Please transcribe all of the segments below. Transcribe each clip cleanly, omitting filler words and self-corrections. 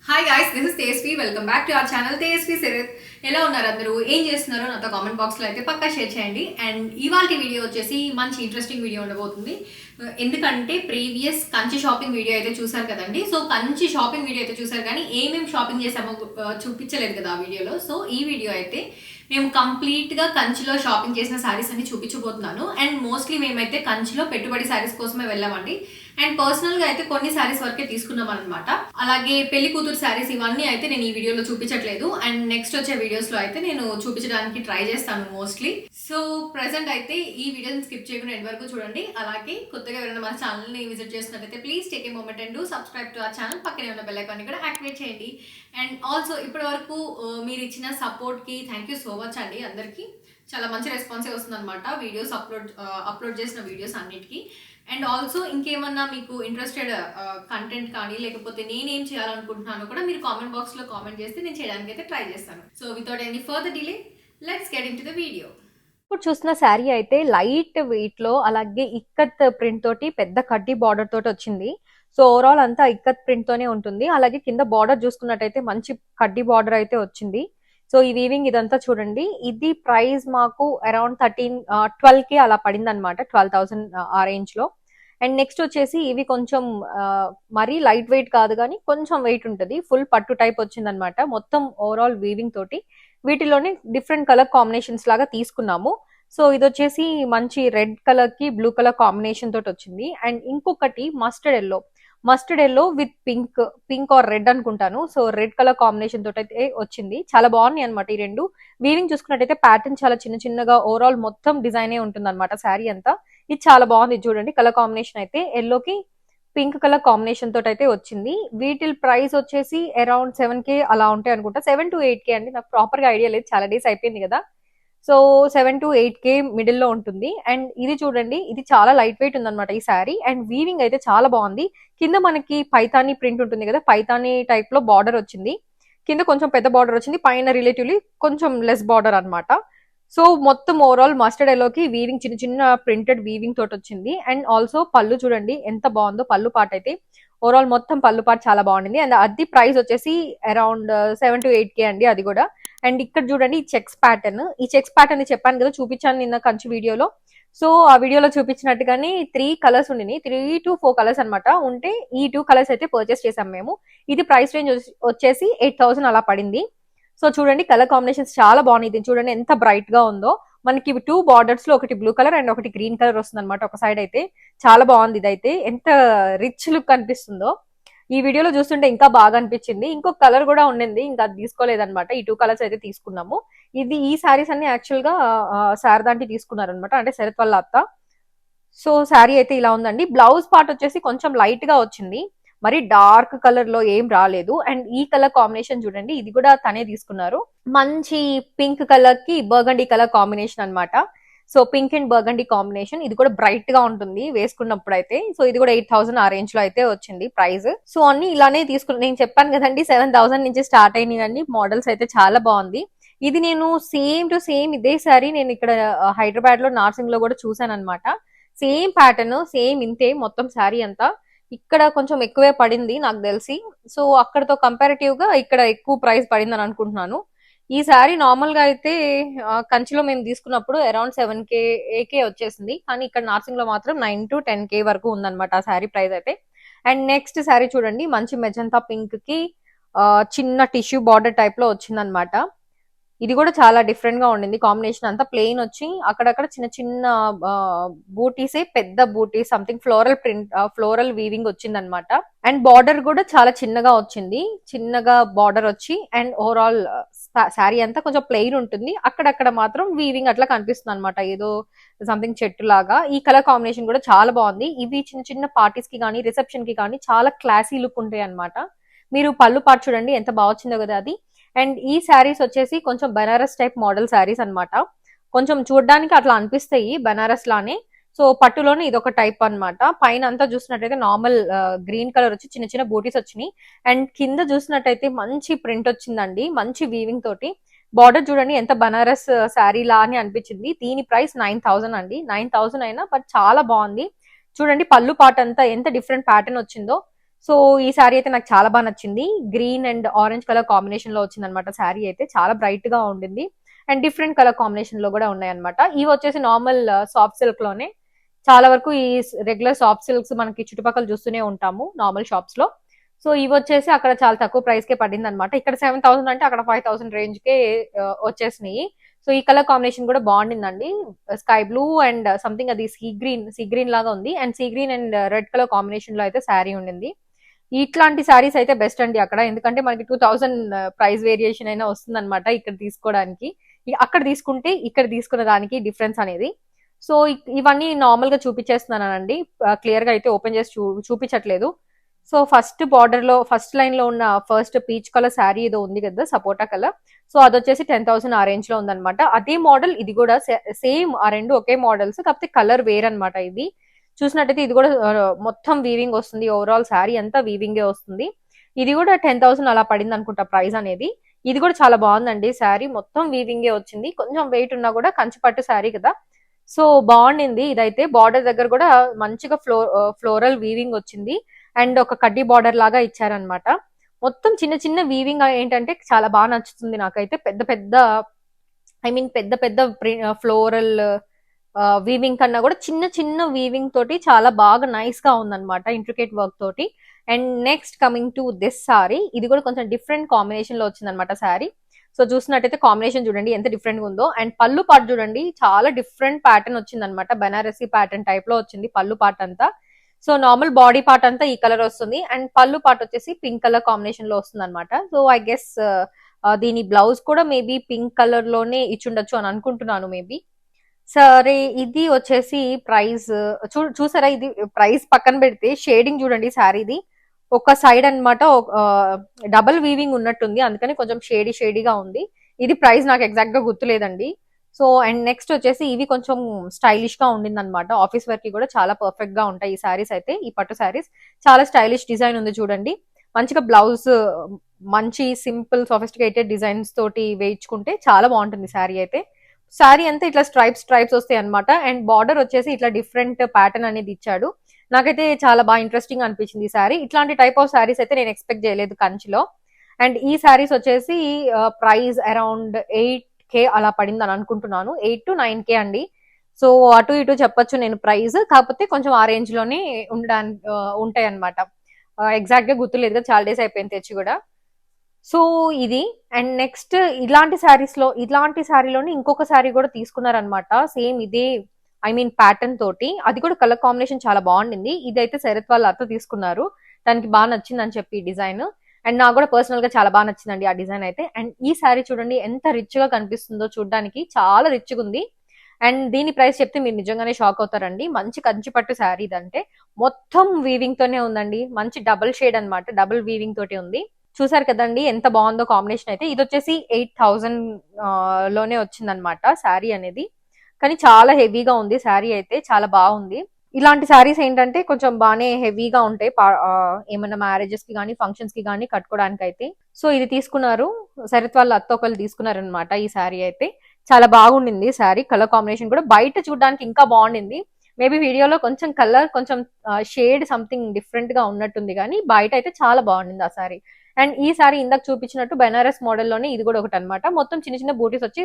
Hi guys, this is Tejaswi. Welcome back to our channel Tejaswi series. ఎలా ఉన్నారు అందరూ? ఏం చేస్తున్నారో నాతో కామెంట్ బాక్స్లో అయితే పక్కా షేర్ చేయండి. అండ్ ఇవాళ వీడియో వచ్చేసి మంచి ఇంట్రెస్టింగ్ వీడియో ఉండబోతుంది. ఎందుకంటే ప్రీవియస్ కంచి షాపింగ్ వీడియో అయితే చూసారు కదండి. సో కంచి షాపింగ్ వీడియో అయితే చూసారు, కానీ ఏమేమి షాపింగ్ చేసామో చూపించలేదు కదా ఆ వీడియోలో. సో ఈ వీడియో అయితే మేము కంప్లీట్గా కంచిలో షాపింగ్ చేసిన శారీస్ అన్ని చూపించబోతున్నాను. అండ్ మోస్ట్లీ మేమైతే కంచిలో పెట్టుబడి శారీస్ కోసమే వెళ్ళామండి. అండ్ పర్సనల్గా అయితే కొన్ని శారీస్ వరకే తీసుకున్నాం అనమాట. అలాగే పెళ్లి కూతురు శారీస్ ఇవన్నీ అయితే నేను ఈ వీడియోలో చూపించట్లేదు. అండ్ నెక్స్ట్ వచ్చే వీడియోస్లో అయితే నేను చూపించడానికి ట్రై చేస్తాను మోస్ట్లీ. సో ప్రెసెంట్ అయితే ఈ వీడియోని స్కిప్ చేయకుండా ఎండ్ వరకు చూడండి. అలాగే కొత్తగా ఎవరైనా మన ఛానల్ని విజిట్ చేస్తున్నట్టయితే please take a moment and subscribe to our channel. పక్కనే ఉన్న బెల్ ఐకాన్ కూడా యాక్టివేట్ చేయండి. అండ్ ఆల్సో ఇప్పటి వరకు మీరు ఇచ్చిన సపోర్ట్కి థ్యాంక్ యూ సో మచ్ అండి. అందరికీ చాలా మంచి రెస్పాన్సే వస్తుంది అనమాట వీడియోస్ అప్లోడ్ చేసిన వీడియోస్ అన్నిటికీ. అండ్ ఆల్సో ఇంకేమన్నా మీకు ఇంట్రెస్టెడ్ కంటెంట్ కానీ లేకపోతే నేనేం చేయాలనుకుంటున్నానో కూడా మీరు కామెంట్ బాక్స్లో కామెంట్ చేస్తే నేను చేయడానికి అయితే ట్రై చేస్తాను. So without any further delay let's get in to the video. ఇప్పుడు చూస్తున్న శారీ అయితే లైట్ వెయిట్ లో అలాగే ఇక్కత్ ప్రింట్ తోటి పెద్ద కడ్డీ బార్డర్ తోటి వచ్చింది. సో ఓవరాల్ అంతా ఇక్కత్ ప్రింట్ తోనే ఉంటుంది. అలాగే కింద బార్డర్ చూసుకున్నట్టయితే మంచి కడ్డీ బార్డర్ అయితే వచ్చింది. సో ఈ వీవింగ్ ఇదంతా చూడండి. ఇది ప్రైస్ మాకు అరౌండ్ 12K అలా పడింది అనమాట. 12,000 ఆ రేంజ్ లో. అండ్ నెక్స్ట్ వచ్చేసి ఇవి కొంచెం మరీ లైట్ వెయిట్ కాదు, కానీ కొంచెం వెయిట్ ఉంటుంది. ఫుల్ పట్టు టైప్ వచ్చింది అనమాట. మొత్తం ఓవరాల్ వీవింగ్ తోటి వీటిలోనే డిఫరెంట్ కలర్ కాంబినేషన్స్ లాగా తీసుకున్నాము. సో ఇది వచ్చేసి మంచి రెడ్ కలర్ కి బ్లూ కలర్ కాంబినేషన్ తోటి వచ్చింది. అండ్ ఇంకొకటి mustard yellow with pink are red అనుకుంటాను. సో రెడ్ కలర్ కాంబినేషన్ తోటి అయితే వచ్చింది. చాలా బాగున్నాయి అనమాట ఈ రెండు. వీవింగ్ చూసుకున్నట్టయితే ప్యాటర్న్ చాలా చిన్న చిన్నగా ఓవరాల్ మొత్తం డిజైనే ఉంటుంది అనమాట శారీ అంతా. ఇది చాలా బాగుంది చూడండి. కలర్ కాంబినేషన్ అయితే ఎల్లోకి పింక్ కలర్ కాంబినేషన్ తోటి అయితే వచ్చింది. వీటి ప్రైస్ వచ్చేసి అరౌండ్ 7K అలా ఉంటాయి అనుకుంటా. 7 to 8K అండి. నాకు ప్రాపర్ గా ఐడియా లేదు, చాలా డేస్ అయిపోయింది కదా. సో 7 to 8K మిడిల్ లో ఉంటుంది. అండ్ ఇది చూడండి, ఇది చాలా లైట్ వెయిట్ ఉందన్నమాట ఈ శారీ. అండ్ వీవింగ్ అయితే చాలా బాగుంది. కింద మనకి పైతానీ ప్రింట్ ఉంటుంది కదా, పైతానీ టైప్ లో బార్డర్ వచ్చింది. కింద కొంచెం పెద్ద బార్డర్ వచ్చింది, పైన రిలేటివ్లీ కొంచెం లెస్ బార్డర్ అనమాట. సో మొత్తం ఓవరాల్ మస్టర్డ్ ఎల్లోకి వీవింగ్ చిన్న చిన్న ప్రింటెడ్ వీవింగ్ తోటి వచ్చింది. అండ్ ఆల్సో పళ్ళు చూడండి ఎంత బాగుందో. పళ్ళు పార్ట్ అయితే ఓవరాల్ మొత్తం పళ్ళు పార్ట్ చాలా బాగుంది. అండ్ అది ప్రైస్ వచ్చేసి అరౌండ్ 7 to 8K అండి అది కూడా. అండ్ ఇక్కడ చూడండి ఈ చెక్స్ ప్యాటర్న్ చెప్పాను కదా, చూపించాను నిన్న కంచి వీడియోలో. సో ఆ వీడియోలో చూపించినట్టుగానే 3 కలర్స్ ఉండినాయి. 3 to 4 కలర్స్ అనమాట ఉంటే ఈ 2 కలర్స్ అయితే పర్చేస్ చేసాం మేము. ఇది ప్రైస్ రేంజ్ వచ్చేసి 8,000 అలా పడింది. సో చూడండి కలర్ కాంబినేషన్స్ చాలా బాగున్నాయి. ఇది చూడండి ఎంత బ్రైట్ గా ఉందో. మనకి 2 బార్డర్స్ లో ఒకటి బ్లూ కలర్ అండ్ ఒకటి గ్రీన్ కలర్ వస్తుంది అనమాట. ఒక సైడ్ అయితే చాలా బాగుంది. ఇదైతే ఎంత రిచ్ లుక్ అనిపిస్తుందో. ఈ వీడియోలో చూస్తుంటే ఇంకా బాగా అనిపించింది. ఇంకొక కలర్ కూడా ఉండింది, ఇంకా అది తీసుకోలేదన్నమాట. ఈ 2 కలర్స్ అయితే తీసుకున్నాము. ఈ శారీస్ అన్ని యాక్చువల్ గా శారదాంటి తీసుకున్నారనమాట, అంటే శరత్ వాళ్ళ అత్త. సో శారీ అయితే ఇలా ఉందండి. బ్లౌజ్ పార్ట్ వచ్చేసి కొంచెం లైట్ గా వచ్చింది, మరి డార్క్ కలర్ లో ఏం రాలేదు. అండ్ ఈ కలర్ కాంబినేషన్ చూడండి, ఇది కూడా తనే తీసుకున్నారు. మంచి పింక్ కలర్ కి బర్గండీ కలర్ కాంబినేషన్ అనమాట. So pink and burgundy combination. ఇది కూడా బ్రైట్ గా ఉంటుంది వేసుకున్నప్పుడు అయితే. సో ఇది కూడా 8,000 ఆ రేంజ్ లో అయితే వచ్చింది ప్రైస్. సో అన్ని ఇలానే తీసుకున్నాను. నేను చెప్పాను కదండి 7,000 నుంచి స్టార్ట్ అయినాయి మోడల్స్ అయితే. చాలా బాగుంది. ఇది నేను సేమ్ టు సేమ్ ఇదే సారీ నేను ఇక్కడ హైదరాబాద్ లో నార్సింగ్ లో కూడా చూసాను అనమాట. సేమ్ ప్యాటర్న్, సేమ్ ఇంతే మొత్తం శారీ అంతా. ఇక్కడ కొంచెం ఎక్కువే పడింది నాకు తెలిసి. సో అక్కడతో కంపారిటివ్ గా ఇక్కడ ఎక్కువ ప్రైస్ పడింది అని అనుకుంటున్నాను. ఈ శారీ నార్మల్ గా అయితే కంచిలో మేము తీసుకున్నప్పుడు అరౌండ్ 7K వచ్చేసింది, కానీ ఇక్కడ నార్సింగ్ లో మాత్రం 9 to 10K వరకు ఉందన్నమాట ఆ శారీ ప్రైస్ అయితే. అండ్ నెక్స్ట్ శారీ చూడండి, మంచి మెజంతా పింక్ కి చిన్న టిష్యూ బార్డర్ టైప్ లో వచ్చిందనమాట. ఇది కూడా చాలా డిఫరెంట్ గా ఉండింది. కాంబినేషన్ అంతా ప్లెయిన్ వచ్చి అక్కడక్కడ చిన్న చిన్న బూటీసే, పెద్ద బూటీ something floral print, floral weaving వచ్చింది అనమాట. అండ్ బార్డర్ కూడా చాలా చిన్నగా వచ్చింది, చిన్నగా బార్డర్ వచ్చి. అండ్ ఓవరాల్ శారీ అంతా కొంచెం ప్లెయిన్ ఉంటుంది, అక్కడక్కడ మాత్రం వీవింగ్ అట్లా కనిపిస్తుంది అనమాట, ఏదో సంథింగ్ చెట్టు లాగా. ఈ కలర్ కాంబినేషన్ కూడా చాలా బాగుంది. ఇవి చిన్న చిన్న పార్టీస్ కి కానీ రిసెప్షన్ కి కానీ చాలా క్లాసీ లుక్ ఉంటాయి అనమాట. మీరు పళ్ళు పాటు చూడండి ఎంత బాగా వచ్చిందో కదా అది. అండ్ ఈ శారీస్ వచ్చేసి కొంచెం బనారస్ టైప్ మోడల్ శారీస్ అనమాట. కొంచెం చూడడానికి అట్లా అనిపిస్తాయి బనారస్ లానే. సో పట్టులోనే ఇదొక టైప్ అనమాట. పైన అంతా చూసినట్టయితే నార్మల్ గ్రీన్ కలర్ వచ్చి చిన్న చిన్న బూటీస్ వచ్చినాయి. అండ్ కింద చూసినట్టయితే మంచి ప్రింట్ వచ్చిందండి, మంచి వీవింగ్ తోటి. బార్డర్ చూడండి ఎంత బనారస్ శారీ లా అని అనిపించింది. దీని ప్రైస్ 9,000 అండి. 9,000 అయినా బట్ చాలా బాగుంది. చూడండి పళ్ళు పాట అంతా ఎంత డిఫరెంట్ ప్యాటర్న్ వచ్చిందో. సో ఈ శారీ అయితే నాకు చాలా బాగా నచ్చింది. Green and orange colour combination లో వచ్చింది అనమాట. శారీ అయితే చాలా బ్రైట్ గా ఉండింది అండ్ డిఫరెంట్ కలర్ కాంబినేషన్ లో కూడా ఉన్నాయి అనమాట. ఇవి వచ్చేసి నార్మల్ సాఫ్ట్ సిల్క్ లోనే. చాలా వరకు ఈ రెగ్యులర్ సాఫ్ట్ సిల్క్స్ మనకి చుట్టుపక్కల చూస్తూనే ఉంటాము నార్మల్ షాప్స్ లో. సో ఇవి వచ్చేసి అక్కడ చాలా తక్కువ ప్రైస్ కే పడింది అనమాట. ఇక్కడ 7,000 అంటే అక్కడ 5,000 రేంజ్ కే వచ్చేసినాయి. సో ఈ కలర్ కాంబినేషన్ కూడా బాగుండిందండి. స్కై బ్లూ అండ్ సంథింగ్ అది సీ గ్రీన్ లాగా ఉంది and sea green and red colour combination లో అయితే శారీ ఉండింది. ఇట్లాంటి శారీస్ అయితే బెస్ట్ అండి అక్కడ, ఎందుకంటే మనకి 2,000 ప్రైస్ వేరియేషన్ అయినా వస్తుంది అనమాట ఇక్కడ తీసుకోవడానికి. అక్కడ తీసుకుంటే ఇక్కడ తీసుకున్న దానికి డిఫరెన్స్ అనేది. సో ఇవన్నీ నార్మల్ గా చూపించేస్తున్నానండి, క్లియర్ గా అయితే ఓపెన్ చేసి చూపించట్లేదు. సో ఫస్ట్ బార్డర్ లో ఫస్ట్ లైన్ లో ఉన్న ఫస్ట్ పీచ్ కలర్ శారీ ఏదో ఉంది కదా, సపోటా కలర్. సో అది వచ్చేసి 10,000 ఆ రేంజ్ లో ఉందన్నమాట. అదే మోడల్ ఇది కూడా సేమ్, ఆ రెండు ఒకే మోడల్స్, కాకపోతే కలర్ వేరనమాట. ఇది చూసినట్టయితే ఇది కూడా మొత్తం వీవింగ్ వస్తుంది. ఓవరాల్ శారీ అంతా వీవింగే వస్తుంది. ఇది కూడా 10,000 అలా పడింది అనుకుంటా ప్రైస్ అనేది. ఇది కూడా చాలా బాగుందండి. శారీ మొత్తం వీవింగే వచ్చింది. కొంచెం వెయిట్ ఉన్నా కూడా కంచిపట్టు శారీ కదా, సో బాగుండింది. ఇదైతే బార్డర్ దగ్గర కూడా మంచిగా ఫ్లోరల్ వీవింగ్ వచ్చింది అండ్ ఒక కడ్డీ బార్డర్ లాగా ఇచ్చారనమాట. మొత్తం చిన్న చిన్న వీవింగ్ ఏంటంటే చాలా బాగా నచ్చుతుంది నాకైతే. పెద్ద పెద్ద పెద్ద పెద్ద ఫ్లోరల్ వీవింగ్ కన్నా కూడా చిన్న చిన్న వీవింగ్ తోటి చాలా బాగా నైస్ గా ఉందన్నమాట, ఇంట్రికేట్ వర్క్ తోటి. And next coming to this sorry, ఇది కూడా కొంచెం డిఫరెంట్ కాంబినేషన్ లో వచ్చిందనమాట శారీ. సో చూసినట్టయితే కాంబినేషన్ చూడండి ఎంత డిఫరెంట్ గా ఉందో. అండ్ పళ్ళు పాటు చూడండి చాలా డిఫరెంట్ ప్యాటర్న్ వచ్చిందనమాట. బెనారసీ ప్యాటర్న్ టైప్ లో వచ్చింది పళ్ళు పార్ట్ అంతా. సో నార్మల్ బాడీ పార్ట్ అంతా ఈ కలర్ వస్తుంది అండ్ పళ్ళు పార్ట్ వచ్చేసి పింక్ కలర్ కాంబినేషన్ లో వస్తుంది అనమాట. సో ఐ గెస్ దీని బ్లౌజ్ కూడా మేబీ పింక్ కలర్ లోనే ఇచ్చుండొచ్చు అని అనుకుంటున్నాను మేబీ. సరే, ఇది వచ్చేసి ప్రైస్ చూసారా, ఇది ప్రైస్ పక్కన పెడితే షేడింగ్ చూడండి శారీది. ఒక సైడ్ అనమాట డబుల్ వీవింగ్ ఉన్నట్టుంది, అందుకని కొంచెం షేడీగా ఉంది. ఇది ప్రైస్ నాకు ఎగ్జాక్ట్ గా గుర్తులేదండి. సో అండ్ నెక్స్ట్ వచ్చేసి ఇవి కొంచెం స్టైలిష్ గా ఉండింది అనమాట. ఆఫీస్ వర్క్ కి కూడా చాలా పర్ఫెక్ట్ గా ఉంటాయి ఈ శారీస్ అయితే. ఈ పట్టు శారీస్ చాలా స్టైలిష్ డిజైన్ ఉంది చూడండి. మంచిగా బ్లౌజ్ మంచి సింపుల్ సోఫిస్టికేటెడ్ డిజైన్స్ తోటి వేయించుకుంటే చాలా బాగుంటుంది శారీ అయితే. శారీ అంతా ఇట్లా స్ట్రైప్స్ వస్తాయి అనమాట. అండ్ బార్డర్ వచ్చేసి ఇట్లా డిఫరెంట్ ప్యాటర్న్ అనేది ఇచ్చాడు. నాకైతే చాలా బాగా ఇంట్రెస్టింగ్ అనిపించింది ఈ శారీ. ఇట్లాంటి టైప్ ఆఫ్ శారీస్ అయితే నేను ఎక్స్పెక్ట్ చేయలేదు కంచిలో. అండ్ ఈ శారీస్ వచ్చేసి ప్రైస్ అరౌండ్ 8K అలా పడింది అని అనుకుంటున్నాను. 8 to 9K అండి. సో అటు ఇటు చెప్పొచ్చు నేను ప్రైస్, కాకపోతే కొంచెం ఆ రేంజ్ లోనే ఉండడానికి ఉంటాయి అనమాట. ఎగ్జాక్ట్ గా గుర్తులేదు కదా, చాలా డేస్ అయిపోయింది తెచ్చి కూడా. సో ఇది. అండ్ నెక్స్ట్ ఇలాంటి శారీలోనే ఇంకొక శారీ కూడా తీసుకున్నారనమాట. సేమ్ ఇదే ప్యాటర్న్ తోటి. అది కూడా కలర్ కాంబినేషన్ చాలా బాగుండింది. ఇదైతే శరత్ వాళ్ళ అత్త తీసుకున్నారు, దానికి బాగా నచ్చింది అని చెప్పి డిజైన్. అండ్ నాకు కూడా పర్సనల్ గా చాలా బాగా నచ్చిందండి ఆ డిజైన్ అయితే. అండ్ ఈ శారీ చూడండి ఎంత రిచ్ గా కనిపిస్తుందో, చూడడానికి చాలా రిచ్ గా ఉంది. అండ్ దీని ప్రైస్ చెప్తే మీరు నిజంగానే షాక్ అవుతారండి. మంచి కంచి పట్టు శారీ ఇదంటే, మొత్తం వీవింగ్ తోనే ఉందండి. మంచి డబుల్ షేడ్ అనమాట, డబుల్ వీవింగ్ తోటి ఉంది. చూసారు కదండి ఎంత బాగుందో కాంబినేషన్ అయితే. ఇది వచ్చేసి 8,000 లోనే వచ్చిందనమాట శారీ అనేది. కానీ చాలా హెవీగా ఉంది శారీ అయితే, చాలా బాగుంది. ఇలాంటి శారీస్ ఏంటంటే కొంచెం బాగానే హెవీగా ఉంటాయి, ఏమన్నా మ్యారేజెస్ కి కానీ ఫంక్షన్స్ కి కానీ కట్టుకోవడానికి అయితే. సో ఇది తీసుకున్నారు, శరత్ వాళ్ళ అత్త ఒకళ్ళు తీసుకున్నారనమాట ఈ శారీ అయితే. చాలా బాగుండింది శారీ. కలర్ కాంబినేషన్ కూడా బయట చూడడానికి ఇంకా బాగుండింది. మేబీ వీడియోలో కొంచెం కలర్ కొంచెం షేడ్ సంథింగ్ డిఫరెంట్ గా ఉన్నట్టుంది, కానీ బయట అయితే చాలా బాగుండింది ఆ శారీ. అండ్ ఈ శారీ ఇందాక చూపించినట్టు బెనారస్ మోడల్లోనే ఇది కూడా ఒకటి అనమాట. మొత్తం చిన్న చిన్న బూటీస్ వచ్చి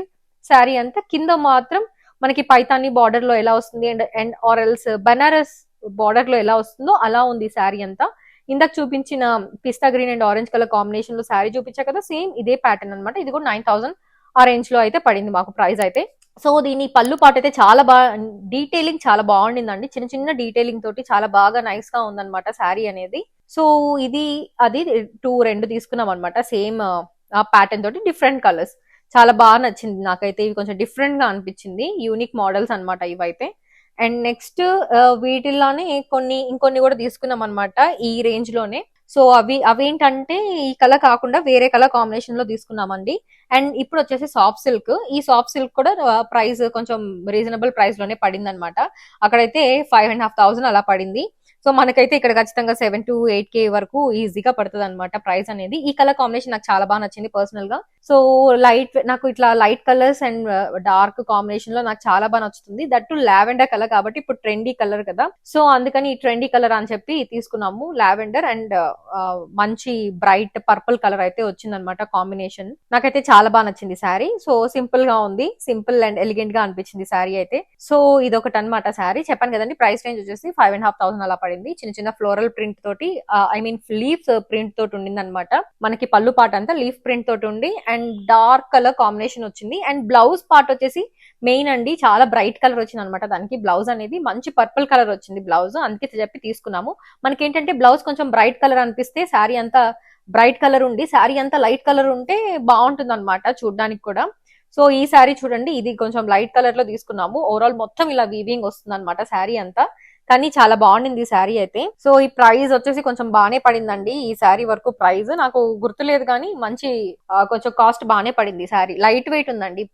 శారీ అంతా కింద మాత్రం మనకి పైతాని బార్డర్ లో ఎలా వస్తుంది అండ్ ఆరెల్స్ బెనారస్ బార్డర్ లో ఎలా వస్తుందో అలా ఉంది శారీ అంతా. ఇందాక చూపించిన పిస్తా green and orange colour combination లో శారీ చూపించా కదా, సేమ్ ఇదే ప్యాటర్న్ అనమాట. ఇది కూడా 9,000 ఆ రేంజ్ లో అయితే పడింది మాకు ప్రైస్ అయితే. సో దీని పళ్ళు పాటు అయితే చాలా బాగా డీటెయిలింగ్ చాలా బాగుండిందండి. చిన్న చిన్న డీటెయిలింగ్ తోటి చాలా బాగా నైస్ గా ఉందన్నమాట శారీ అనేది. సో ఇది అది రెండు తీసుకున్నాం అనమాట, సేమ్ ఆ ప్యాటర్న్ తోటి డిఫరెంట్ కలర్స్. చాలా బాగా నచ్చింది నాకైతే. ఇవి కొంచెం డిఫరెంట్ గా అనిపించింది, యూనిక్ మోడల్స్ అనమాట ఇవైతే. అండ్ నెక్స్ట్ వీటిల్లోనే ఇంకొన్ని కూడా తీసుకున్నాం అనమాట ఈ రేంజ్ లోనే. సో అవేంటంటే ఈ కలర్ కాకుండా వేరే కలర్ కాంబినేషన్ లో తీసుకున్నామండి. అండ్ ఇప్పుడు వచ్చేసి సాఫ్ట్ సిల్క్. ఈ సాఫ్ట్ సిల్క్ కూడా ప్రైస్ కొంచెం రీజనబుల్ ప్రైస్ లోనే పడింది అనమాట. అక్కడైతే 5,500 అలా పడింది. సో మనకైతే ఇక్కడ ఖచ్చితంగా 7 to 8K వరకు ఈజీగా పడుతుంది అనమాట ప్రైస్ అనేది. ఈ కలర్ కాంబినేషన్ నాకు చాలా బాగా నచ్చింది పర్సనల్ గా. సో నాకు ఇట్లా light colours and dark combination లో నాకు చాలా బాగా నచ్చుతుంది. దట్ టు లావెండర్ కలర్ కాబట్టి ఇప్పుడు ట్రెండీ కలర్ కదా, సో అందుకని ఈ ట్రెండీ కలర్ అని చెప్పి తీసుకున్నాము. లావెండర్ అండ్ మంచి బ్రైట్ పర్పుల్ కలర్ అయితే వచ్చిందనమాట కాంబినేషన్. నాకైతే చాలా బాగా నచ్చింది శారీ. సో సింపుల్ గా ఉంది, సింపుల్ అండ్ ఎలిగెంట్ గా అనిపించింది శారీ అయితే. సో ఇదొకటి అనమాట శారీ. చెప్పాను కదండి ప్రైస్ రేంజ్ వచ్చేసి 5,500 అలా పడింది. చిన్న చిన్న ఫ్లోరల్ ప్రింట్ తోటి, ఐ మీన్ లీవ్స్ ప్రింట్ తోటి ఉండింది అనమాట. మనకి పళ్ళు పాట అంతా లీఫ్ ప్రింట్ తోటి ఉండి అండ్ డార్క్ కలర్ కాంబినేషన్ వచ్చింది. అండ్ బ్లౌజ్ పార్ట్ వచ్చేసి మెయిన్ అండి చాలా బ్రైట్ కలర్ వచ్చింది అనమాట. దానికి బ్లౌజ్ అనేది మంచి పర్పుల్ కలర్ వచ్చింది బ్లౌజ్, అందుకే చెప్పి తీసుకున్నాము. మనకి ఏంటంటే బ్లౌజ్ కొంచెం బ్రైట్ కలర్ అనిపిస్తే శారీ అంతా బ్రైట్ కలర్ ఉండి శారీ అంతా లైట్ కలర్ ఉంటే బాగుంటుంది అనమాట చూడడానికి కూడా. సో ఈ శారీ చూడండి, ఇది కొంచెం లైట్ కలర్ లో తీసుకున్నాము. ఓవరాల్ మొత్తం ఇలా వీవింగ్ వస్తుంది అనమాట శారీ అంతా, కానీ చాలా బాగుండింది ఈ శారీ అయితే. సో ఈ ప్రైస్ వచ్చేసి కొంచెం బాగానే పడిందండి. ఈ శారీ వరకు ప్రైస్ నాకు గుర్తులేదు కానీ మంచి కొంచెం కాస్ట్ బాగానే పడింది. శారీ లైట్ వెయిట్ ఉందండి.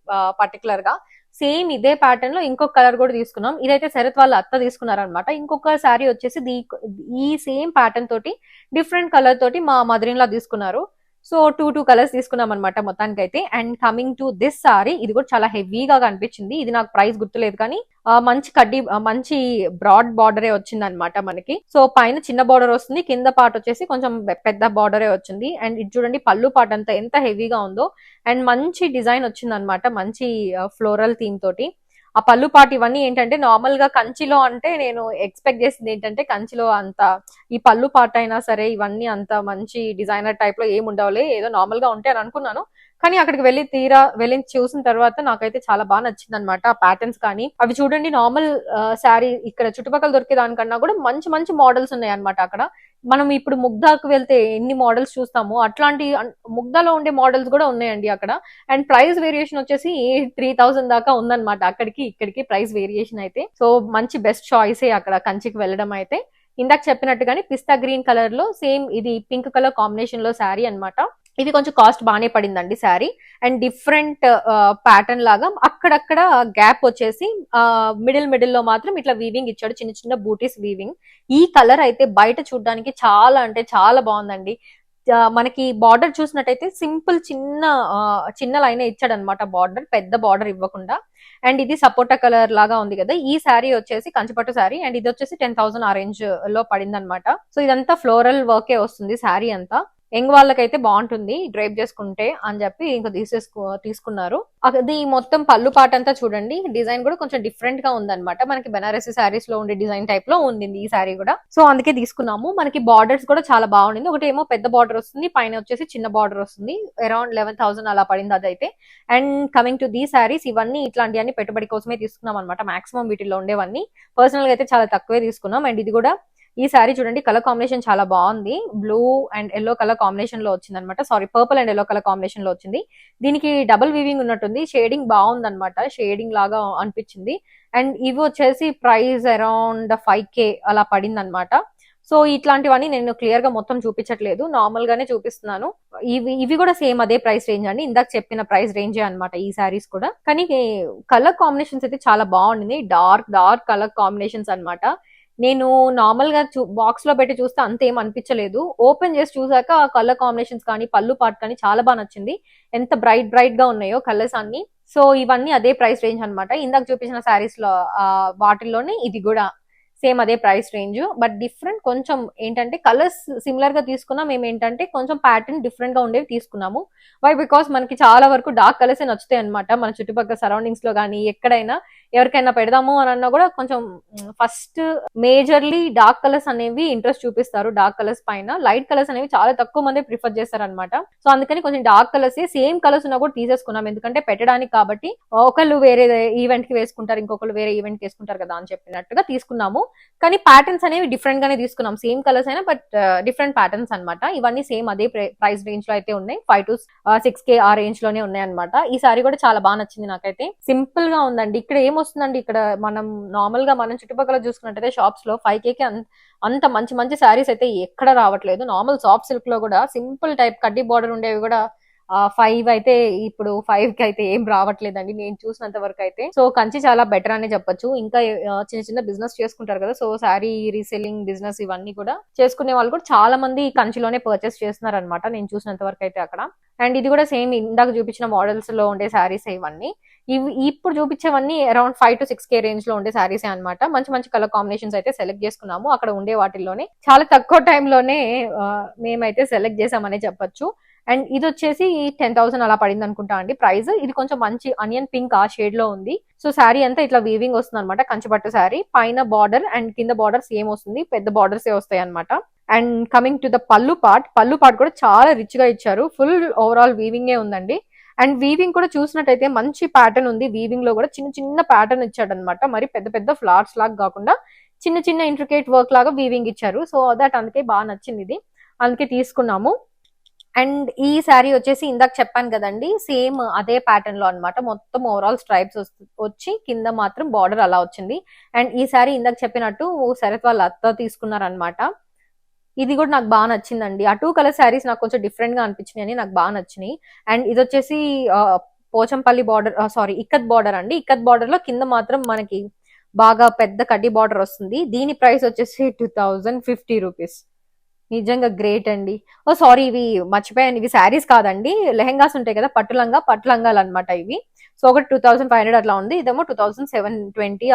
పర్టికులర్ గా సేమ్ ఇదే ప్యాటర్న్ లో ఇంకొక కలర్ కూడా తీసుకున్నాం. ఇదైతే శరత్ వాళ్ళ అత్త తీసుకున్నారనమాట. ఇంకొక శారీ వచ్చేసి ఈ సేమ్ ప్యాటర్న్ తోటి డిఫరెంట్ కలర్ తోటి మా మదర్ ఇన్ లా తీసుకున్నారు. సో టూ కలర్స్ తీసుకున్నాం అనమాట మొత్తానికి అయితే. And coming to this sorry, ఇది కూడా చాలా హెవీగా కనిపించింది. ఇది నాకు ప్రైస్ గుర్తులేదు కానీ మంచి బ్రాడ్ బార్డరే వచ్చింది అనమాట మనకి. సో పైన చిన్న బార్డర్ వస్తుంది, కింద పార్ట్ వచ్చేసి కొంచెం పెద్ద బార్డరే వచ్చింది. అండ్ ఇది చూడండి పళ్ళు పార్ట్ అంతా ఎంత హెవీగా ఉందో. అండ్ మంచి డిజైన్ వచ్చింది అనమాట, మంచి ఫ్లోరల్ థీమ్ తోటి. ఆ పళ్ళు పాటు ఇవన్నీ ఏంటంటే నార్మల్ గా కంచిలో అంటే నేను ఎక్స్పెక్ట్ చేసింది ఏంటంటే కంచిలో అంత ఈ పళ్ళు పాట అయినా సరే ఇవన్నీ అంత మంచి డిజైనర్ టైప్ లో ఏమి ఉండవులే, ఏదో నార్మల్ గా ఉంటే అని అనుకున్నాను. కానీ అక్కడికి వెళ్ళి చూసిన తర్వాత నాకైతే చాలా బాగా నచ్చింది అనమాట. ఆ ప్యాటర్న్స్ కానీ అవి చూడండి, నార్మల్ శారీ ఇక్కడ చుట్టుపక్కల దొరికే దానికన్నా కూడా మంచి మంచి మోడల్స్ ఉన్నాయి అనమాట అక్కడ. మనం ఇప్పుడు ముగ్ధాకు వెళ్తే ఎన్ని మోడల్స్ చూస్తామో అట్లాంటి ముగ్ధాలో ఉండే మోడల్స్ కూడా ఉన్నాయండి అక్కడ. అండ్ ప్రైస్ వేరియేషన్ వచ్చేసి 3,000 దాకా ఉందన్నమాట అక్కడికి ఇక్కడికి ప్రైస్ వేరియేషన్ అయితే. సో మంచి బెస్ట్ చాయిసే అక్కడ కంచికి వెళ్ళడం అయితే. ఇందాక చెప్పినట్టుగానే పిస్తా గ్రీన్ కలర్ లో సేమ్ ఇది పింక్ కలర్ కాంబినేషన్ లో శారీ అనమాట. ఇది కొంచెం కాస్ట్ బాగానే పడిందండి శారీ. అండ్ డిఫరెంట్ ప్యాటర్న్ లాగా అక్కడక్కడ గ్యాప్ వచ్చేసి మిడిల్ లో మాత్రం ఇట్లా వీవింగ్ ఇచ్చాడు, చిన్న చిన్న బూటీస్ వీవింగ్. ఈ కలర్ అయితే బయట చూడడానికి చాలా అంటే చాలా బాగుందండి. మనకి బార్డర్ చూసినట్టయితే సింపుల్ చిన్న లైన్ ఇచ్చాడు అనమాట బార్డర్, పెద్ద బార్డర్ ఇవ్వకుండా. అండ్ ఇది సపోటా కలర్ లాగా ఉంది కదా. ఈ శారీ వచ్చేసి కంచిపట్టు శారీ అండ్ ఇది వచ్చేసి 10,000 ఆ రేంజ్ లో పడింది అనమాట. సో ఇదంతా ఫ్లోరల్ వర్కే వస్తుంది శారీ అంతా. యంగ్ వాళ్ళకైతే బాగుంటుంది డ్రైప్ చేసుకుంటే అని చెప్పి ఇంకా తీసుకున్నారు. అది మొత్తం పళ్ళు పాట అంతా చూడండి, డిజైన్ కూడా కొంచెం డిఫరెంట్ గా ఉందన్నమాట. మనకి బెనారసీ శారీస్ లో ఉండే డిజైన్ టైప్ లో ఉంది ఈ శారీ కూడా. సో అందుకే తీసుకున్నాము. మనకి బార్డర్స్ కూడా చాలా బాగుండింది. ఒకటి ఏమో పెద్ద బార్డర్ వస్తుంది, పైన వచ్చేసి చిన్న బార్డర్ వస్తుంది. అరౌండ్ 11,000 అలా పడింది అదైతే. అండ్ కమింగ్ టు దీ శారీస్, ఇవన్నీ ఇట్లాంటివన్నీ పెట్టుబడి కోసమే తీసుకున్నాం అనమాట. మాక్సిమం వీటిలో ఉండేవన్నీ పర్సనల్ గా అయితే చాలా తక్కువే తీసుకున్నాం. అండ్ ఇది కూడా ఈ శారీ చూడండి, కలర్ కాంబినేషన్ చాలా బాగుంది. Blue and yellow colour combination లో వచ్చింది అనమాట. Sorry, purple and yellow colour combination లో వచ్చింది. దీనికి డబుల్ వీవింగ్ ఉన్నట్టుంది, షేడింగ్ బాగుంది అనమాట, షేడింగ్ లాగా అనిపించింది. అండ్ ఇవి వచ్చేసి ప్రైస్ అరౌండ్ 5K అలా పడింది అనమాట. సో ఇట్లాంటివన్నీ నేను క్లియర్ గా మొత్తం చూపించట్లేదు, నార్మల్ గానే చూపిస్తున్నాను. ఇవి కూడా సేమ్ అదే ప్రైస్ రేంజ్ అండి, ఇందాక చెప్పిన ప్రైస్ రేంజే అనమాట ఈ శారీస్ కూడా. కానీ కలర్ కాంబినేషన్స్ అయితే చాలా బాగుంది, డార్క్ కలర్ కాంబినేషన్స్ అనమాట. నేను నార్మల్ గా బాక్స్ లో పెట్టి చూస్తే అంతేం అనిపించలేదు. ఓపెన్ చేసి చూసాక కలర్ కాంబినేషన్స్ కానీ పళ్ళు పార్ట్ కానీ చాలా బాగా నచ్చింది. ఎంత బ్రైట్ గా ఉన్నాయో కలర్స్ అన్ని. సో ఇవన్నీ అదే ప్రైస్ రేంజ్ అనమాట. ఇందాక చూపించిన శారీస్ లో వాటిల్లోనే ఇది కూడా సేమ్ అదే ప్రైస్ రేంజ్. బట్ డిఫరెంట్ కొంచెం ఏంటంటే కలర్స్ సిమిలర్ గా తీసుకున్నా, మేము ఏంటంటే కొంచెం ప్యాటర్న్ డిఫరెంట్ గా ఉండేవి తీసుకున్నాము. వై బికాస్ మనకి చాలా వరకు డార్క్ కలర్స్ నచ్చుతాయి అనమాట. మన చుట్టుపక్కల సరౌండింగ్స్ లో కానీ ఎక్కడైనా ఎవరికైనా పెడదాము అని అన్నా కూడా కొంచెం ఫస్ట్ మేజర్లీ డార్క్ కలర్స్ అనేవి ఇంట్రెస్ట్ చూపిస్తారు. డార్క్ కలర్స్ పైన లైట్ కలర్స్ అనేవి చాలా తక్కువ మంది ప్రిఫర్ చేస్తారు అనమాట. సో అందుకని కొంచెం డార్క్ కలర్స్ సేమ్ కలర్స్ ఉన్నా కూడా తీసేసుకున్నాం, ఎందుకంటే పెట్టడానికి కాబట్టి. ఒకళ్ళు వేరే ఈవెంట్ కి వేసుకుంటారు, ఇంకొకళ్ళు వేరే ఈవెంట్ కి వేసుకుంటారు కదా అని చెప్పినట్టుగా తీసుకున్నాము. కానీ ప్యాటర్న్స్ అనేవి డిఫరెంట్ గానే తీసుకున్నాం, సేమ్ కలర్స్ అయినా బట్ డిఫరెంట్ ప్యాటర్న్స్ అనమాట. ఇవన్నీ సేమ్ అదే ప్రైస్ రేంజ్ లో అయితే ఉన్నాయి, 5 to 6K ఆ రేంజ్ లోనే ఉన్నాయి అనమాట. ఈ సారీ కూడా చాలా బాగా నచ్చింది నాకైతే. సింపుల్ గా ఉందండి. ఇక్కడ ఏమొస్తుందండి, ఇక్కడ మనం నార్మల్ గా మనం చుట్టుపక్కల చూసుకున్నట్టయితే షాప్స్ లో 5K అంత మంచి మంచి శారీస్ అయితే ఎక్కడ రావట్లేదు. నార్మల్ సాఫ్ట్ సిల్క్ లో కూడా సింపుల్ టైప్ కడ్డీ బార్డర్ ఉండేవి కూడా 5 అయితే ఇప్పుడు 5K అయితే ఏం రావట్లేదండి నేను చూసినంత వరకు అయితే. సో కంచి చాలా బెటర్ అనే చెప్పొచ్చు. ఇంకా చిన్న చిన్న బిజినెస్ చేసుకుంటారు కదా, సో శారీ రీసెల్లింగ్ బిజినెస్ ఇవన్నీ కూడా చేసుకునే వాళ్ళు కూడా చాలా మంది కంచిలోనే పర్చేస్ చేస్తున్నారు అనమాట నేను చూసినంత వరకు అయితే అక్కడ. అండ్ ఇది కూడా సేమ్ ఇందాక చూపించిన మోడల్స్ లో ఉండే శారీస్ ఇవన్నీ. ఇవి ఇప్పుడు చూపించేవన్నీ అరౌండ్ 5 to 6K రేంజ్ లో ఉండే శారీస్ అన్నమాట. మంచి మంచి కలర్ కాంబినేషన్స్ అయితే సెలెక్ట్ చేసుకున్నాము అక్కడ ఉండే వాటిల్లోనే. చాలా తక్కువ టైంలోనే మేమైతే సెలెక్ట్ చేసామనే చెప్పొచ్చు. అండ్ ఇది వచ్చేసి 10,000 అలా పడింది అనుకుంటా అండి ప్రైస్. ఇది కొంచెం మంచి అనియన్ పింక్ ఆ షేడ్ లో ఉంది. సో శారీ అంతా ఇట్లా వీవింగ్ వస్తుంది అనమాట, కంచిపట్టు శారీ. పైన బార్డర్ అండ్ కింద బార్డర్ సేమ్ వస్తుంది, పెద్ద బార్డర్స్ ఏ వస్తాయి అనమాట. అండ్ కమింగ్ టు ద పళ్ళు పార్ట్ కూడా చాలా రిచ్ గా ఇచ్చారు. ఫుల్ ఓవరాల్ వీవింగ్ ఏ ఉందండి. అండ్ వీవింగ్ కూడా చూసినట్టయితే మంచి ప్యాటర్న్ ఉంది. వీవింగ్ లో కూడా చిన్న చిన్న ప్యాటర్న్ ఇచ్చాడు అనమాట. మరి పెద్ద పెద్ద ఫ్లవర్స్ లాగా కాకుండా చిన్న చిన్న ఇంట్రికేట్ వర్క్ లాగా వీవింగ్ ఇచ్చారు. సో దట్ అందుకే బాగా నచ్చింది ఇది, అందుకే తీసుకున్నాము. అండ్ ఈ శారీ వచ్చేసి ఇందాక చెప్పాను కదండి, సేమ్ అదే ప్యాటర్న్ లో అన్నమాట. మొత్తం ఓవరాల్ స్ట్రైప్స్ వచ్చి కింద మాత్రం బార్డర్ అలా వచ్చింది. అండ్ ఈ శారీ ఇందాక చెప్పినట్టు శరత్ వాళ్ళ అత్త తీసుకున్నారనమాట. ఇది కూడా నాకు బాగా నచ్చిందండి. ఆ 2 కలర్ శారీస్ నాకు కొంచెం డిఫరెంట్ గా అనిపించినాయి అని నాకు బాగా నచ్చినాయి. అండ్ ఇది వచ్చేసి Pochampally border, sorry ikat border అండి. ఇక్కత్ బార్డర్ లో కింద మాత్రం మనకి బాగా పెద్ద కడ్డీ బార్డర్ వస్తుంది. దీని ప్రైస్ వచ్చేసి 2050 రూపీస్. నిజంగా గ్రేట్ అండి. ఓ సారీ, ఇవి మర్చిపోయాను, ఇవి శారీస్ కాదండి, లెహెంగాస్ ఉంటాయి కదా, పట్టు లంగాలు అనమాట ఇవి. సో ఒకటి 2500 అట్లా ఉంది, ఇదేమో 2720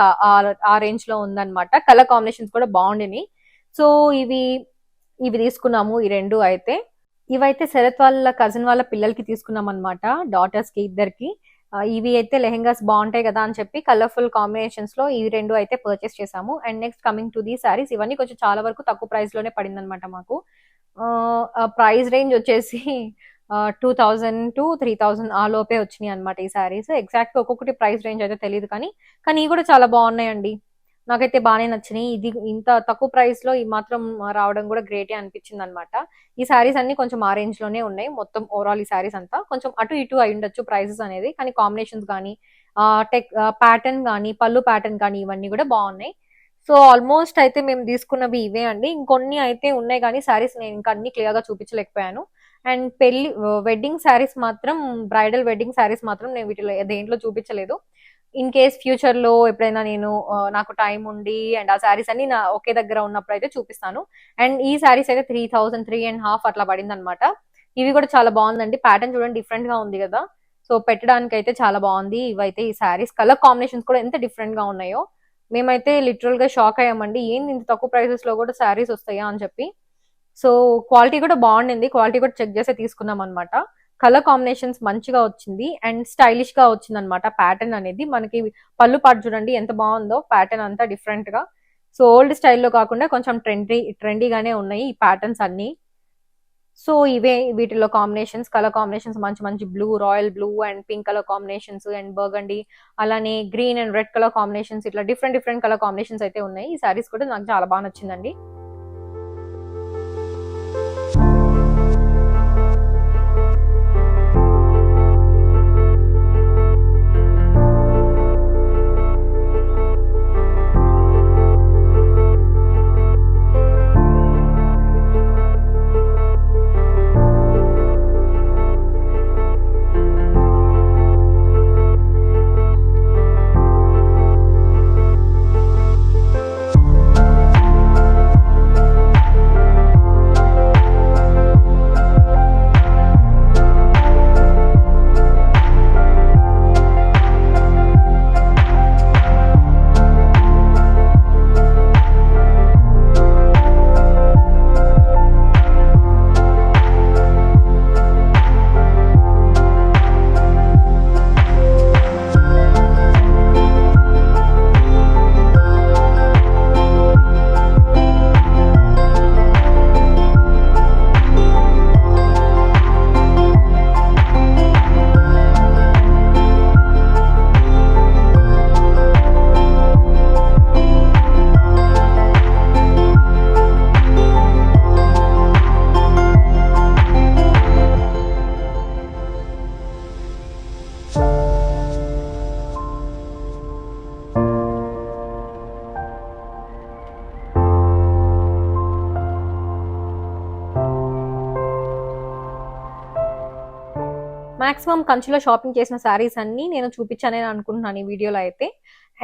ఆ రేంజ్ లో ఉందన్నమాట. కలర్ కాంబినేషన్స్ కూడా బాగుండినాయి. సో ఇవి తీసుకున్నాము ఈ రెండు. అయితే ఇవైతే శరత్ వాళ్ళ కజిన్ వాళ్ళ పిల్లలకి తీసుకున్నాం అనమాట, డాటర్స్ కి ఇద్దరికి. ఇవి అయితే లెహెంగాస్ బాగుంటాయి కదా అని చెప్పి కలర్ఫుల్ కాంబినేషన్స్ లో ఈ రెండు అయితే పర్చేస్ చేసాము. And next coming to the saris, ఇవన్నీ కొంచెం చాలా వరకు తక్కువ ప్రైస్ లోనే పడింది అనమాట మాకు. ప్రైస్ రేంజ్ వచ్చేసి 2000 to 3000 ఆ లోపే వచ్చినాయి అనమాట ఈ సారీస్. ఎగ్జాక్ట్ గా ఒక్కొక్కటి ప్రైస్ రేంజ్ అయితే తెలియదు, కానీ ఇవి కూడా చాలా బాగున్నాయండి. నాకైతే బాగానే నచ్చినాయి. ఇది ఇంత తక్కువ ప్రైస్ లో ఈ మాత్రం రావడం కూడా గ్రేటే అనిపించింది అనమాట. ఈ సారీస్ అన్ని కొంచెం ఆ రేంజ్ లోనే ఉన్నాయి. మొత్తం ఓవరాల్ ఈ సారీస్ అంతా కొంచెం అటు ఇటు అయి ఉండొచ్చు ప్రైసెస్ అనేది, కానీ కాంబినేషన్స్ కానీ ప్యాటర్న్ కానీ పళ్ళు ప్యాటర్న్ కానీ ఇవన్నీ కూడా బాగున్నాయి. సో ఆల్మోస్ట్ అయితే మేము తీసుకున్నవి ఇవే అండి. ఇంకొన్ని అయితే ఉన్నాయి కానీ సారీస్ నేను ఇంకా అన్ని క్లియర్ గా చూపించలేకపోయాను. అండ్ వెడ్డింగ్ శారీస్ మాత్రం, బ్రైడల్ వెడ్డింగ్ శారీస్ మాత్రం నేను వీటిలో దేంట్లో చూపించలేదు. ఇన్ కేస్ ఫ్యూచర్ లో ఎప్పుడైనా నేను నాకు టైం ఉండి అండ్ ఆ శారీస్ అన్ని నా ఒకే దగ్గర ఉన్నప్పుడు అయితే చూపిస్తాను. అండ్ ఈ శారీస్ అయితే 3000, 3.5 అట్లా పడింది అనమాట. ఇవి కూడా చాలా బాగుందండి. ప్యాటర్న్ చూడండి, డిఫరెంట్ గా ఉంది కదా. సో పెట్టడానికి అయితే చాలా బాగుంది. ఇవైతే ఈ శారీస్ కలర్ కాంబినేషన్స్ కూడా ఎంత డిఫరెంట్ గా ఉన్నాయో, మేమైతే లిటరల్ గా షాక్ అయ్యామండి. ఏంది ఇంత తక్కువ ప్రైసెస్ లో కూడా శారీస్ వస్తాయా అని చెప్పి. సో క్వాలిటీ కూడా బాగుండింది, క్వాలిటీ కూడా చెక్ చేసి తీసుకున్నాం అనమాట. కలర్ కాంబినేషన్స్ మంచిగా వచ్చింది అండ్ స్టైలిష్ గా వచ్చింది అనమాట. ప్యాటర్న్ అనేది మనకి పళ్ళు పాటు చూడండి ఎంత బాగుందో, ప్యాటర్న్ అంతా డిఫరెంట్ గా. సో ఓల్డ్ స్టైల్లో కాకుండా కొంచెం ట్రెండీగానే ఉన్నాయి ఈ ప్యాటర్న్స్ అన్ని. సో ఇవే వీటిలో కాంబినేషన్స్, కలర్ కాంబినేషన్స్ మంచి మంచి blue, royal blue and pink colour combinations and burgundy, అలానే green and red colour combinations, ఇట్లా డిఫరెంట్ కలర్ కాంబినేషన్స్ అయితే ఉన్నాయి. ఈ సారీస్ కూడా నాకు చాలా బాగా నచ్చిందండి. మాక్సిమం కంచిలో షాపింగ్ చేసిన శారీస్ అన్ని నేను చూపించానని అనుకుంటున్నాను ఈ వీడియోలో అయితే.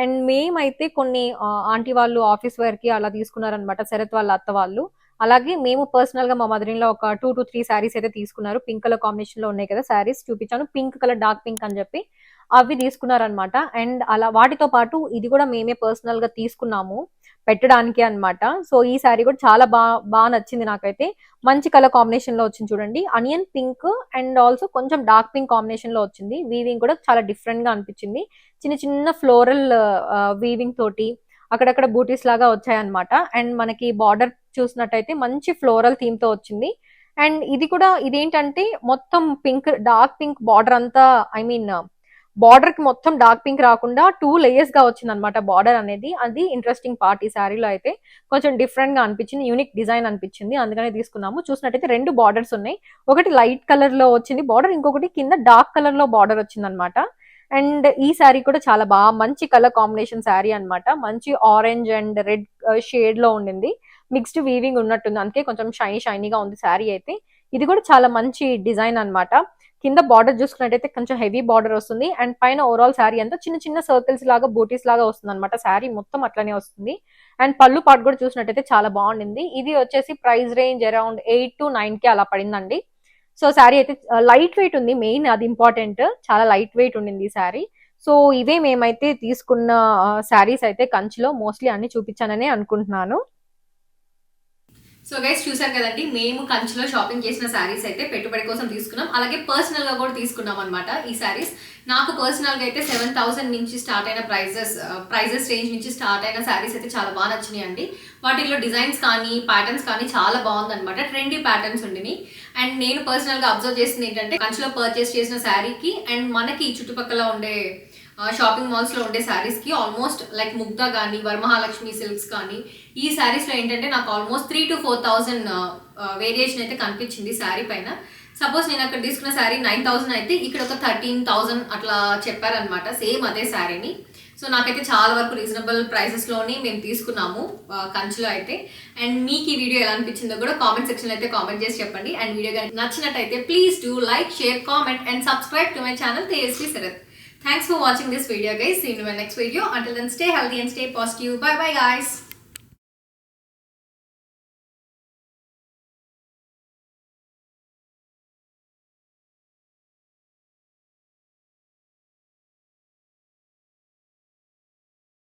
అండ్ మేమైతే కొన్ని ఆంటీ వాళ్ళు ఆఫీస్ వేర్ కి అలా తీసుకున్నారనమాట, శరత్ వాళ్ళ అత్త వాళ్ళు. అలాగే మేము పర్సనల్ గా మా మదర్ ఇన్ లా ఒక 2 to 3 శారీస్ అయితే తీసుకున్నారు. పింక్ కలర్ కాంబినేషన్ లో ఉన్నాయి కదా శారీస్ చూపించాను, పింక్ కలర్ డార్క్ పింక్ అని చెప్పి అవి తీసుకున్నారనమాట. అండ్ అలా వాటితో పాటు ఇది కూడా మేమే పర్సనల్ గా తీసుకున్నాము పెట్టడానికి అన్నమాట. సో ఈ శారీ కూడా చాలా బాగా నచ్చింది నాకైతే. మంచి కలర్ కాంబినేషన్ లో వచ్చింది చూడండి, అనియన్ పింక్ అండ్ ఆల్సో కొంచెం డార్క్ పింక్ కాంబినేషన్ లో వచ్చింది. వీవింగ్ కూడా చాలా డిఫరెంట్ గా అనిపించింది. చిన్న చిన్న ఫ్లోరల్ వీవింగ్ తోటి అక్కడక్కడ బూటీస్ లాగా వచ్చాయన్నమాట. అండ్ మనకి బార్డర్ చూసినట్టయితే మంచి ఫ్లోరల్ థీమ్ తో వచ్చింది. అండ్ ఇది కూడా ఇదేంటంటే మొత్తం పింక్, డార్క్ పింక్ బార్డర్ అంతా, ఐ మీన్ బార్డర్ కి మొత్తం డార్క్ పింక్ రాకుండా 2 లేయర్స్ గా వచ్చింది అనమాట బార్డర్ అనేది. అది ఇంట్రెస్టింగ్ పార్ట్. ఈ శారీలో అయితే కొంచెం డిఫరెంట్ గా అనిపించింది, యూనిక్ డిజైన్ అనిపించింది, అందుకనే తీసుకున్నాము. చూసినట్టయితే 2 బార్డర్స్ ఉన్నాయి. ఒకటి లైట్ కలర్ లో వచ్చింది బార్డర్, ఇంకొకటి కింద డార్క్ కలర్ లో బార్డర్ వచ్చింది అనమాట. అండ్ ఈ శారీ కూడా చాలా బాగా మంచి కలర్ కాంబినేషన్ శారీ అన్నమాట. మంచి ఆరెంజ్ అండ్ రెడ్ షేడ్ లో ఉండింది, మిక్స్డ్ వీవింగ్ ఉన్నట్టుంది, అందుకే కొంచెం షైనీగా ఉంది శారీ అయితే. ఇది కూడా చాలా మంచి డిజైన్ అన్నమాట. కింద బార్డర్ చూసుకున్నట్టయితే కొంచెం హెవీ బార్డర్ వస్తుంది. అండ్ పైన ఓవరాల్ శారీ అంతా చిన్న చిన్న సర్కిల్స్ లాగా బూటీస్ లాగా వస్తుంది అనమాట. శారీ మొత్తం అట్లనే వస్తుంది. అండ్ పళ్ళు పాటు కూడా చూసినట్టయితే చాలా బాగుండింది. ఇది వచ్చేసి ప్రైస్ రేంజ్ అరౌండ్ 8 to 9 కి అలా పడిందండి. సో శారీ అయితే లైట్ వెయిట్ ఉంది, మెయిన్ అది ఇంపార్టెంట్, చాలా లైట్ వెయిట్ ఉండింది ఈ శారీ. సో ఇవే మేమైతే తీసుకున్న శారీస్ అయితే కంచిలో మోస్ట్లీ అన్ని చూపించాననే అనుకుంటున్నాను. సో గైస్ చూసారు కదండి, మేము కంచిలో షాపింగ్ చేసిన శారీస్ అయితే పెట్టుబడి కోసం తీసుకున్నాం, అలాగే పర్సనల్ గా కూడా తీసుకున్నాం అనమాట. ఈ శారీస్ నాకు పర్సనల్ గా అయితే 7,000 నుంచి స్టార్ట్ అయిన ప్రైజెస్ రేంజ్ నుంచి స్టార్ట్ అయిన శారీస్ అయితే చాలా బాగా నచ్చినాయి అండి. వాటిల్లో డిజైన్స్ కానీ ప్యాటర్న్స్ కానీ చాలా బాగుంది అనమాట, ట్రెండీ ప్యాటర్న్స్ ఉండినాయి. అండ్ నేను పర్సనల్ గా అబ్జర్వ్ చేసింది ఏంటంటే, కంచిలో పర్చేస్ చేసిన శారీకి అండ్ మనకి చుట్టుపక్కల ఉండే షాపింగ్ మాల్స్ లో ఉండే శారీస్ కి ఆల్మోస్ట్ లైక్ ముగ్ధా కానీ వరమహాలక్ష్మి సిల్క్స్ కానీ ఈ శారీస్ లో ఏంటంటే నాకు ఆల్మోస్ట్ 3,000 to 4,000 వేరియేషన్ అయితే కనిపించింది శారీ పైన. సపోజ్ నేను అక్కడ తీసుకున్న శారీ 9,000 అయితే ఇక్కడ ఒక 13,000 అట్లా చెప్పారనమాట సేమ్ అదే శారీని. సో నాకైతే చాలా వరకు రీజనబుల్ ప్రైసెస్ లోని మేము తీసుకున్నాము కంచిలో అయితే. అండ్ మీకు ఈ వీడియో ఎలా అనిపించిందో కూడా కామెంట్ సెక్షన్ లో అయితే కామెంట్ చేసి చెప్పండి. అండ్ వీడియో కానీ నచ్చినట్టయితే please do like, share, comment and subscribe to my channel Tejaswi Sharath. Thanks for watching this video guys. See you in my next video. Until then, stay healthy and stay positive. Bye bye guys.